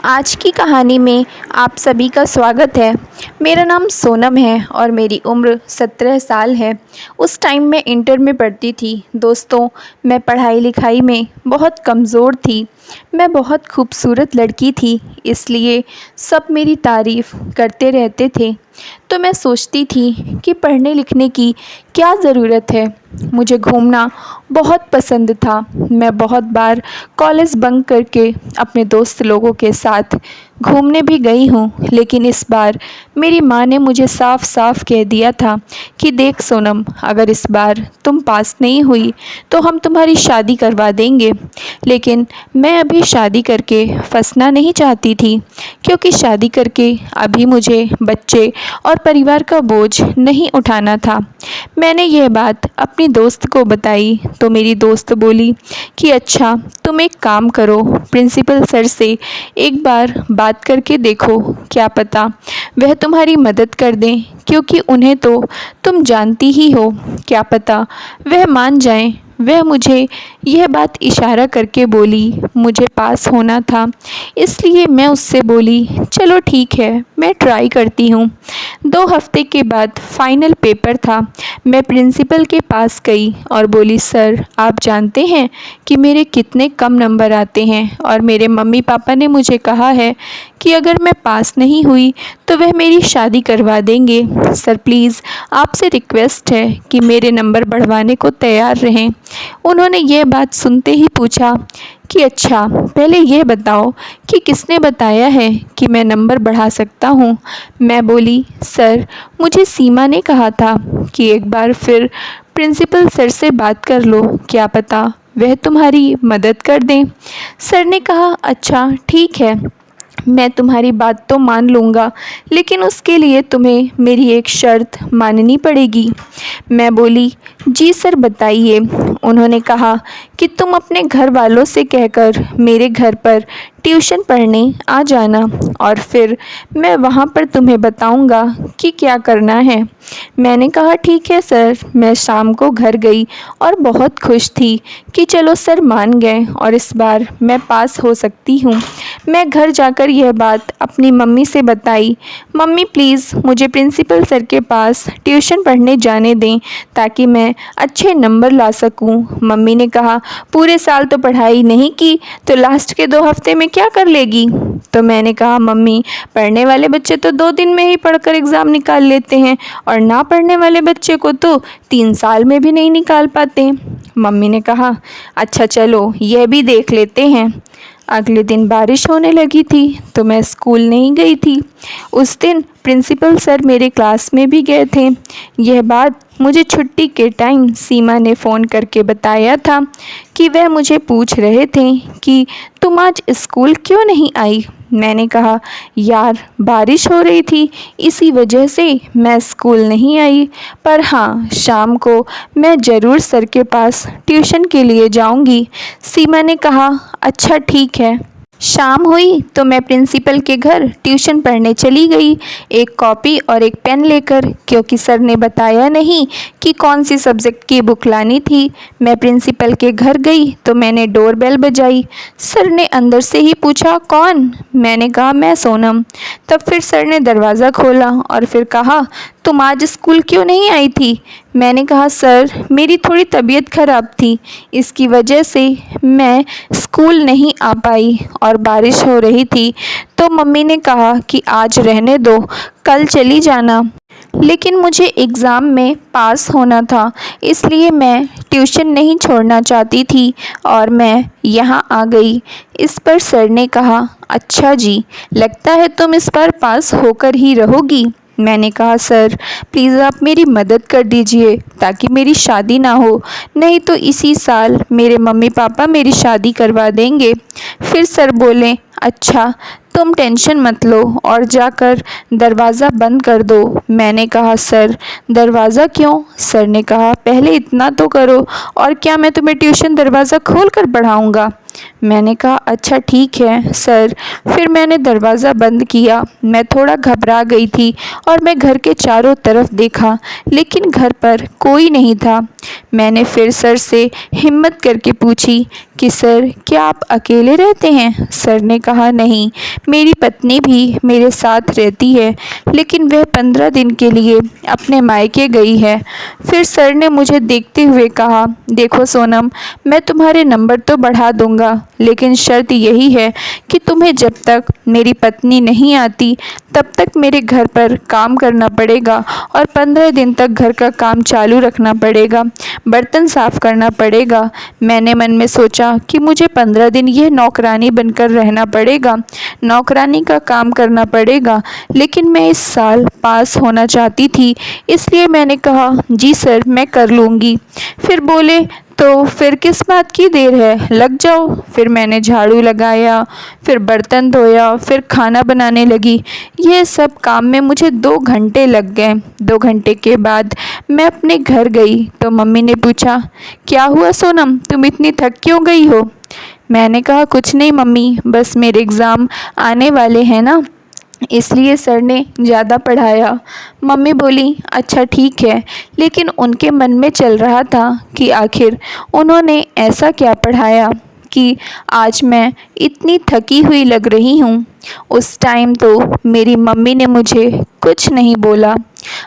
आज की कहानी में आप सभी का स्वागत है। मेरा नाम सोनम है और मेरी उम्र 17 साल है। उस टाइम मैं इंटर में पढ़ती थी। दोस्तों, मैं पढ़ाई लिखाई में बहुत कमज़ोर थी। मैं बहुत खूबसूरत लड़की थी, इसलिए सब मेरी तारीफ़ करते रहते थे। तो मैं सोचती थी कि पढ़ने लिखने की क्या ज़रूरत है। मुझे घूमना बहुत पसंद था। मैं बहुत बार कॉलेज बंक करके अपने दोस्त लोगों के साथ घूमने भी गई हूँ, लेकिन इस बार मेरी माँ ने मुझे साफ साफ कह दिया था कि देख सोनम, अगर इस बार तुम पास नहीं हुई तो हम तुम्हारी शादी करवा देंगे। लेकिन मैं अभी शादी करके फंसना नहीं चाहती थी, क्योंकि शादी करके अभी मुझे बच्चे और परिवार का बोझ नहीं उठाना था। मैंने यह बात अपनी दोस्त को बताई तो मेरी दोस्त बोली कि अच्छा, तुम एक काम करो, प्रिंसिपल सर से एक बार बात करके देखो, क्या पता वह तुम्हारी मदद कर दें, क्योंकि उन्हें तो तुम जानती ही हो, क्या पता वह मान जाएं। वह मुझे यह बात इशारा करके बोली। मुझे पास होना था, इसलिए मैं उससे बोली चलो ठीक है, मैं ट्राई करती हूँ। 2 हफ्ते के बाद फाइनल पेपर था। मैं प्रिंसिपल के पास गई और बोली सर, आप जानते हैं कि मेरे कितने कम नंबर आते हैं और मेरे मम्मी पापा ने मुझे कहा है कि अगर मैं पास नहीं हुई तो वह मेरी शादी करवा देंगे। सर प्लीज़ आपसे रिक्वेस्ट है कि मेरे नंबर बढ़वाने को तैयार रहें। उन्होंने ये बात सुनते ही पूछा कि अच्छा, पहले ये बताओ कि किसने बताया है कि मैं नंबर बढ़ा सकता हूँ। मैं बोली सर, मुझे सीमा ने कहा था कि एक बार फिर प्रिंसिपल सर से बात कर लो, क्या पता वह तुम्हारी मदद कर दें। सर ने कहा अच्छा ठीक है, मैं तुम्हारी बात तो मान लूँगा, लेकिन उसके लिए तुम्हें मेरी एक शर्त माननी पड़ेगी। मैं बोली जी सर, बताइए। उन्होंने कहा कि तुम अपने घर वालों से कहकर मेरे घर पर ट्यूशन पढ़ने आ जाना और फिर मैं वहाँ पर तुम्हें बताऊँगा कि क्या करना है। मैंने कहा ठीक है सर। मैं शाम को घर गई और बहुत खुश थी कि चलो सर मान गए और इस बार मैं पास हो सकती हूँ। मैं घर जाकर यह बात अपनी मम्मी से बताई। मम्मी प्लीज़ मुझे प्रिंसिपल सर के पास ट्यूशन पढ़ने जाने दें ताकि मैं अच्छे नंबर ला सकूं। मम्मी ने कहा पूरे साल तो पढ़ाई नहीं की तो लास्ट के 2 हफ्ते में क्या कर लेगी। तो मैंने कहा मम्मी, पढ़ने वाले बच्चे तो 2 दिन में ही पढ़कर एग्ज़ाम निकाल लेते हैं और ना पढ़ने वाले बच्चे को तो 3 साल में भी नहीं निकाल पाते। मम्मी ने कहा अच्छा चलो यह भी देख लेते हैं। अगले दिन बारिश होने लगी थी तो मैं स्कूल नहीं गई थी। उस दिन प्रिंसिपल सर मेरे क्लास में भी गए थे। यह बात मुझे छुट्टी के टाइम सीमा ने फ़ोन करके बताया था कि वह मुझे पूछ रहे थे कि तुम आज स्कूल क्यों नहीं आई। मैंने कहा यार, बारिश हो रही थी, इसी वजह से मैं स्कूल नहीं आई, पर हाँ, शाम को मैं ज़रूर सर के पास ट्यूशन के लिए जाऊंगी। सीमा ने कहा अच्छा ठीक है। शाम हुई तो मैं प्रिंसिपल के घर ट्यूशन पढ़ने चली गई, एक कॉपी और एक पेन लेकर, क्योंकि सर ने बताया नहीं कि कौन सी सब्जेक्ट की बुक लानी थी। मैं प्रिंसिपल के घर गई तो मैंने डोर बेल बजाई। सर ने अंदर से ही पूछा कौन। मैंने कहा मैं सोनम। तब फिर सर ने दरवाज़ा खोला और फिर कहा तुम आज स्कूल क्यों नहीं आई थी। मैंने कहा सर, मेरी थोड़ी तबीयत ख़राब थी, इसकी वजह से मैं स्कूल नहीं आ पाई और बारिश हो रही थी तो मम्मी ने कहा कि आज रहने दो, कल चली जाना। लेकिन मुझे एग्ज़ाम में पास होना था, इसलिए मैं ट्यूशन नहीं छोड़ना चाहती थी और मैं यहाँ आ गई। इस पर सर ने कहा अच्छा जी, लगता है तुम इस बार पास होकर ही रहोगी। मैंने कहा सर प्लीज़ आप मेरी मदद कर दीजिए ताकि मेरी शादी ना हो, नहीं तो इसी साल मेरे मम्मी पापा मेरी शादी करवा देंगे। फिर सर बोले अच्छा, तुम टेंशन मत लो और जाकर दरवाज़ा बंद कर दो। मैंने कहा सर, दरवाज़ा क्यों। सर ने कहा पहले इतना तो करो, और क्या मैं तुम्हें ट्यूशन दरवाज़ा खोल कर पढ़ाऊँगा। मैंने कहा अच्छा ठीक है सर। फिर मैंने दरवाज़ा बंद किया। मैं थोड़ा घबरा गई थी और मैं घर के चारों तरफ देखा, लेकिन घर पर कोई नहीं था। मैंने फिर सर से हिम्मत करके पूछी कि सर क्या आप अकेले रहते हैं? सर ने कहा नहीं, मेरी पत्नी भी मेरे साथ रहती है, लेकिन वह 15 दिन के लिए अपने मायके गई है। फिर सर ने मुझे देखते हुए कहा, देखो सोनम, मैं तुम्हारे नंबर तो बढ़ा दूंगा, लेकिन शर्त यही है कि तुम्हें जब तक मेरी पत्नी नहीं आती तब तक मेरे घर पर काम करना पड़ेगा और 15 दिन तक घर का काम चालू रखना पड़ेगा, बर्तन साफ करना पड़ेगा। मैंने मन में सोचा कि मुझे 15 दिन यह नौकरानी बनकर रहना पड़ेगा, नौकरानी का काम करना पड़ेगा, लेकिन मैं इस साल पास होना चाहती थी, इसलिए मैंने कहा जी सर मैं कर लूँगी। फिर बोले तो फिर किस बात की देर है, लग जाओ। फिर मैंने झाड़ू लगाया, फिर बर्तन धोया, फिर खाना बनाने लगी। ये सब काम में मुझे 2 घंटे लग गए। 2 घंटे के बाद मैं अपने घर गई तो मम्मी ने पूछा, क्या हुआ सोनम, तुम इतनी थक क्यों गई हो? मैंने कहा कुछ नहीं मम्मी, बस मेरे एग्ज़ाम आने वाले हैं ना, इसलिए सर ने ज़्यादा पढ़ाया। मम्मी बोली अच्छा ठीक है, लेकिन उनके मन में चल रहा था कि आखिर उन्होंने ऐसा क्या पढ़ाया कि आज मैं इतनी थकी हुई लग रही हूँ। उस टाइम तो मेरी मम्मी ने मुझे कुछ नहीं बोला।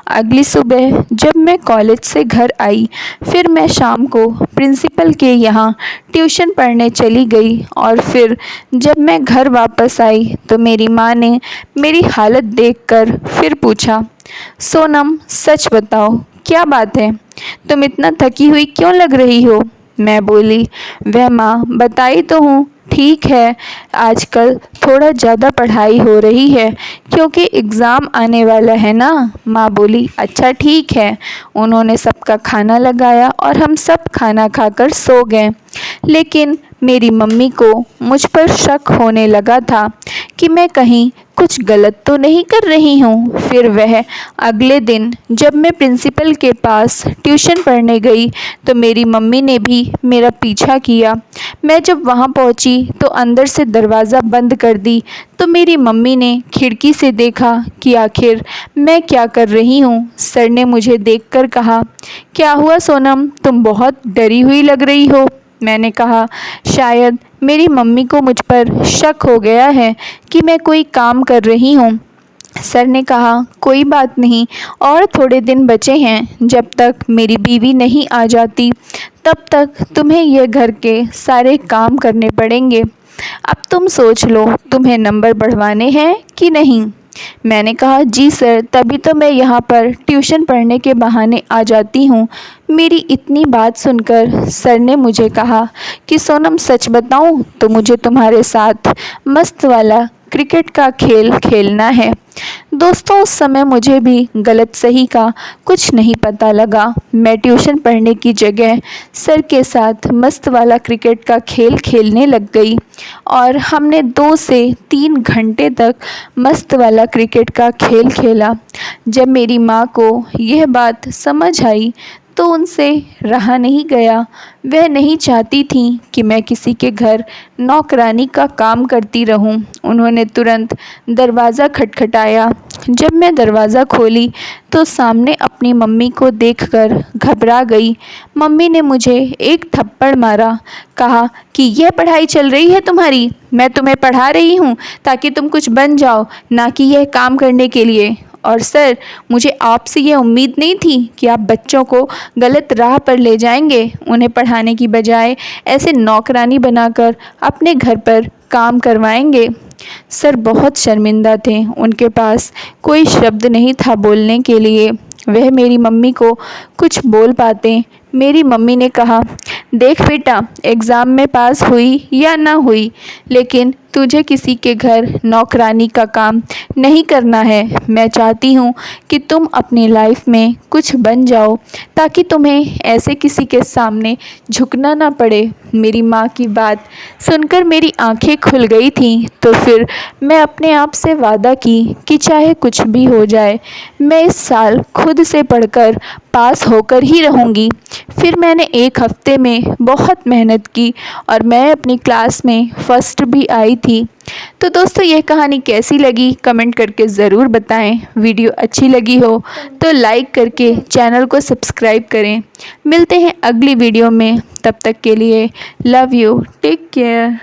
अगली सुबह जब मैं कॉलेज से घर आई, फिर मैं शाम को प्रिंसिपल के यहाँ ट्यूशन पढ़ने चली गई और फिर जब मैं घर वापस आई तो मेरी माँ ने मेरी हालत देखकर फिर पूछा, सोनम सच बताओ क्या बात है, तुम इतना थकी हुई क्यों लग रही हो? मैं बोली, वह माँ बताई तो हूँ, ठीक है आजकल थोड़ा ज़्यादा पढ़ाई हो रही है क्योंकि एग्ज़ाम आने वाला है ना। माँ बोली अच्छा ठीक है। उन्होंने सबका खाना लगाया और हम सब खाना खाकर सो गए, लेकिन मेरी मम्मी को मुझ पर शक होने लगा था कि मैं कहीं कुछ गलत तो नहीं कर रही हूँ। फिर वह अगले दिन जब मैं प्रिंसिपल के पास ट्यूशन पढ़ने गई तो मेरी मम्मी ने भी मेरा पीछा किया। मैं जब वहाँ पहुँची तो अंदर से दरवाज़ा बंद कर दी तो मेरी मम्मी ने खिड़की से देखा कि आखिर मैं क्या कर रही हूँ। सर ने मुझे देखकर कहा, क्या हुआ सोनम, तुम बहुत डरी हुई लग रही हो। मैंने कहा शायद मेरी मम्मी को मुझ पर शक हो गया है कि मैं कोई काम कर रही हूँ। सर ने कहा कोई बात नहीं, और थोड़े दिन बचे हैं, जब तक मेरी बीवी नहीं आ जाती तब तक तुम्हें यह घर के सारे काम करने पड़ेंगे। अब तुम सोच लो तुम्हें नंबर बढ़वाने हैं कि नहीं। मैंने कहा जी सर, तभी तो मैं यहाँ पर ट्यूशन पढ़ने के बहाने आ जाती हूँ। मेरी इतनी बात सुनकर सर ने मुझे कहा कि सोनम सच बताऊँ तो मुझे तुम्हारे साथ मस्त वाला क्रिकेट का खेल खेलना है। दोस्तों उस समय मुझे भी गलत सही का कुछ नहीं पता लगा। मैं ट्यूशन पढ़ने की जगह सर के साथ मस्त वाला क्रिकेट का खेल खेलने लग गई और हमने 2 से 3 घंटे तक मस्त वाला क्रिकेट का खेल खेला। जब मेरी माँ को यह बात समझ आई तो उनसे रहा नहीं गया। वह नहीं चाहती थी कि मैं किसी के घर नौकरानी का काम करती रहूं। उन्होंने तुरंत दरवाज़ा खटखटाया। जब मैं दरवाज़ा खोली तो सामने अपनी मम्मी को देखकर घबरा गई। मम्मी ने मुझे एक थप्पड़ मारा, कहा कि यह पढ़ाई चल रही है तुम्हारी, मैं तुम्हें पढ़ा रही हूँ ताकि तुम कुछ बन जाओ, ना कि यह काम करने के लिए। और सर मुझे आपसे ये उम्मीद नहीं थी कि आप बच्चों को गलत राह पर ले जाएंगे, उन्हें पढ़ाने की बजाय ऐसे नौकरानी बनाकर अपने घर पर काम करवाएंगे। सर बहुत शर्मिंदा थे, उनके पास कोई शब्द नहीं था बोलने के लिए। वह मेरी मम्मी को कुछ बोल पाते। मेरी मम्मी ने कहा, देख बेटा, एग्ज़ाम में पास हुई या ना हुई, लेकिन तुझे किसी के घर नौकरानी का काम नहीं करना है। मैं चाहती हूँ कि तुम अपनी लाइफ में कुछ बन जाओ, ताकि तुम्हें ऐसे किसी के सामने झुकना ना पड़े। मेरी माँ की बात सुनकर मेरी आंखें खुल गई थीं। तो फिर मैं अपने आप से वादा की कि चाहे कुछ भी हो जाए, मैं इस साल खुद से पढ़कर पास होकर ही रहूँगी। फिर मैंने एक हफ्ते में बहुत मेहनत की और मैं अपनी क्लास में फ़र्स्ट भी आई थी। तो दोस्तों, ये कहानी कैसी लगी कमेंट करके ज़रूर बताएं। वीडियो अच्छी लगी हो तो लाइक करके चैनल को सब्सक्राइब करें। मिलते हैं अगली वीडियो में, तब तक के लिए लव यू, टेक केयर।